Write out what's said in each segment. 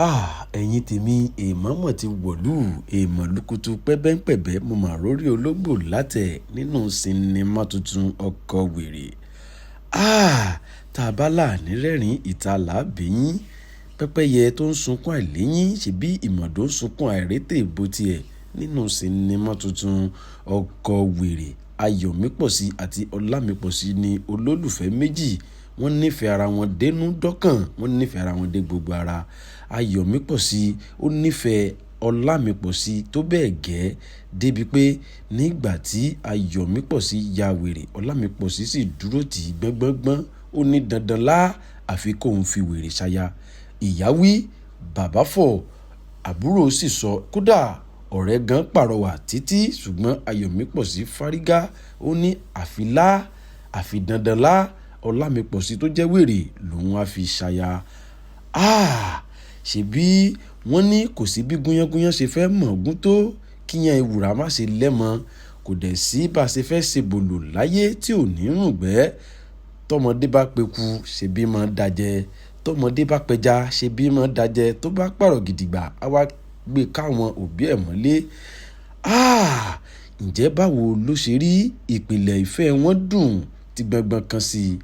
Ẹ̀yin tèmi èèmọ̀ mọ̀ ti wọ̀lú èèmọ̀ lukutu pẹ́bẹ́ńpẹ̀bẹ́ mo mà rórí ológbò látẹ̀ nínú sinimá tuntun ọkọ̀ wèrè. Tá a bá láàní rẹ́rìn ìta làbẹ́yìn pẹ́pẹ́yẹ tó ń sunkún àìléyìn ṣebí ìmọ̀dó ń sunkún àìrétè bó tiẹ̀ nínú sinimá tuntun ọkọ̀ wèrè. Ayọ̀mípọ̀sí àti Ọlámípọ̀sí ni olólùfẹ́ méjì wọ́n nífẹ̀ẹ́ ara wọn dénú dọ́kàn wọ́n nífẹ̀ẹ́ ara wọn dé gbogbo ara. Ayọ̀mípọ̀sí ó nífẹ̀ẹ́ Ọlámípọ̀sí tó bẹ́ẹ̀ gẹ́ débi pé nígbà tí Ayọ̀mípọ̀sí ya wèrè Ọlámípọ̀sí sì dúró tì í gbọ́ngbọ́ngbọ́n ó ní dandan lá àfi kóun fi wèrè ṣaya. Ìyá wí bàbá fọ̀ àbúrò sì sọ kódà ọ̀rẹ́ gan pàrọwà títí ṣùgbọ́n Ayọ̀mípọ̀sí fárígá ó ní àfi dandan lá Ọlámípọ̀sí tó jẹ́ wèrè lòun á fi ṣaya. Ṣebí wọ́n ní kò sí bí gúnyángúnyán ṣe fẹ́ mọ̀ọ́gún tó kíyàn ewùrà má ṣe lẹ́mọ kò dẹ̀ sí bá ṣe fẹ́ ṣe bòlò láyé tí ò ní rùngbẹ́. Tọmọdé bá peku ṣebí mọ́ dájẹ́ tọmọdé bá pẹja ṣebí mọ́ dájẹ́ tó bá pààrọ̀ gidigba á wá gbé káwọn òbí ẹ̀ mọ́lé. Ǹjẹ́ báwo ló ṣe rí? Ìpìlẹ̀ ìfẹ́ wọn dùn ti gbọ̀ngbọ̀n kan sí i.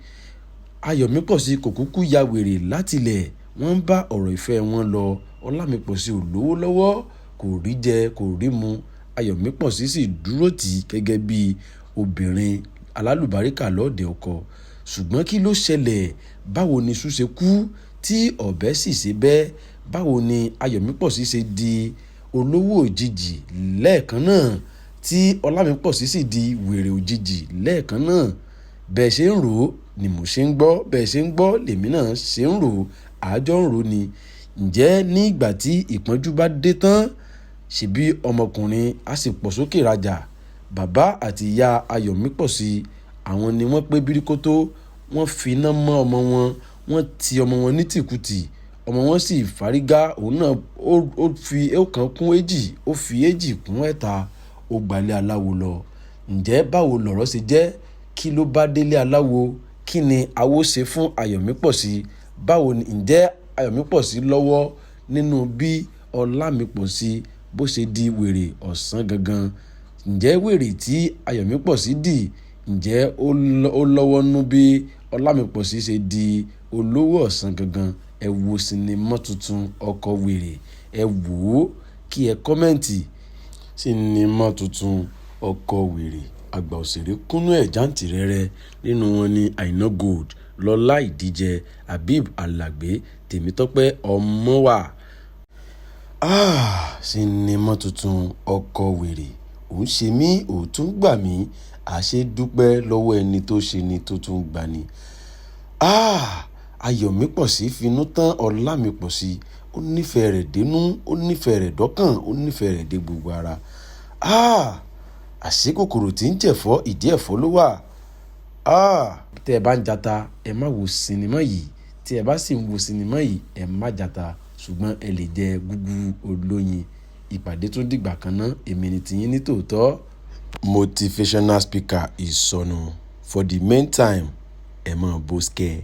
Ayọ̀mípọ̀sí kò kúkú ya wèrè látilẹ̀ wọ́n ń bá ọ̀rọ̀ ìfẹ́ wọn lọ. Ọlámípọ̀sí ò lówó lọ́wọ́ kò rí jẹ kò rí mu Ayọ̀mípọ̀sí sì dúró tì í gẹ́gẹ́ bí obìnrin alálùbáríkà lọ́ọ̀dẹ ọkọ. Ṣùgbọ́n kí ló ṣẹlẹ̀? Báwo ni iṣu ṣe kú tí ọ̀bẹ sì ṣe bẹ́? Báwo ni Ayọ̀mípọ̀sí ṣe di olówó òjijì lẹ́ẹ̀kan náà tí Ọlámípọ̀sí sì di wèrè òjijì lẹ́ẹ̀kan náà? Bẹ́ẹ̀ ṣe ń rò ó ni mo ṣe ń gbọ́ bẹ́ẹ̀ ṣe ń gbọ́ lèmi náà ṣe ń rò ó àjọ ń rò ni. Ǹjẹ́ ní ìgbà tí ìpọ́njú bá dé tán ṣebí ọmọkùnrin á sì pọ̀ sókè rajà? Bàbá àti ìyá Ayọ̀mípọ̀sí àwọn ni wọ́n pé bíríkótó wọ́n fi iná mọ́ ọmọ wọn wọ́n ti ọmọ wọn ní tìkùtì ọmọ wọn sì fárígá òun náà ó fi ọ̀kan kún èjì ó fi èjì kún ẹ̀ta ó gbalẹ̀ aláwo lọ. Ǹjẹ́ báwo lọ̀rọ̀ ṣe jẹ́? Kí ló bá délé aláwo? Kí ni awo ṣe fún Ayọ̀mípọ̀sí? Báwo ni ǹjẹ́ Ayọ̀mípọ̀sí lọ́wọ́ nínú bí Ọlámípọ̀sí bó ṣe di wèrè ọ̀sán gangan? Ǹjẹ́ wèrè tí Ayọ̀mípọ̀sí dì ǹjẹ́ ó lọ́wọ́ nú bí Ọlámípọ̀sí ṣe di olówó ọ̀sán gangan? Ẹ wo sinimá tuntun ọkọ̀ wèrè ẹ wò ó kí ẹ kọ́mẹ́ǹtì. Sinimá tuntun ọkọ̀ wèrè àgbà òṣèré kúnnú ẹ̀ jàǹtìrẹrẹ nínú wọn ni Àìná Gold Lọlá Ìdíjẹ Habib Alagbe Tèmítọ́pẹ́ Ọmọwà. Sinimá tuntun ọkọ̀ wèrè ò ń ṣe mí ò tún gbà mí àṣẹ dúpẹ́ lọ́wọ́ ẹni tó ṣe ni tó tún gbà ni. Ayọ̀mípọ̀sí finú tán Ọlámípọ̀sí ó nífẹ̀ẹ́ rẹ̀ dénú ó nífẹ̀ẹ́ rẹ̀ dọ́kàn ó nífẹ̀ẹ́ rẹ̀ dé gbogbo ara. Àṣé kòkòrò tí ń jẹ̀fọ́ ìdí ẹ̀fọ́ ló wà. Tẹ́ ẹ bá ń jata ẹ má wo sinimá yìí tí ẹ bá sì ń wo sinimá yìí ẹ má jata ṣùgbọ́n ẹ lè jẹ gúgúrú olóyin. Ìpàdé tó dìgbà kan náà èmi ni tiyín ní tòótọ́. Motivational speaker ìsọnù for the meantime ẹ máa bó skẹ́.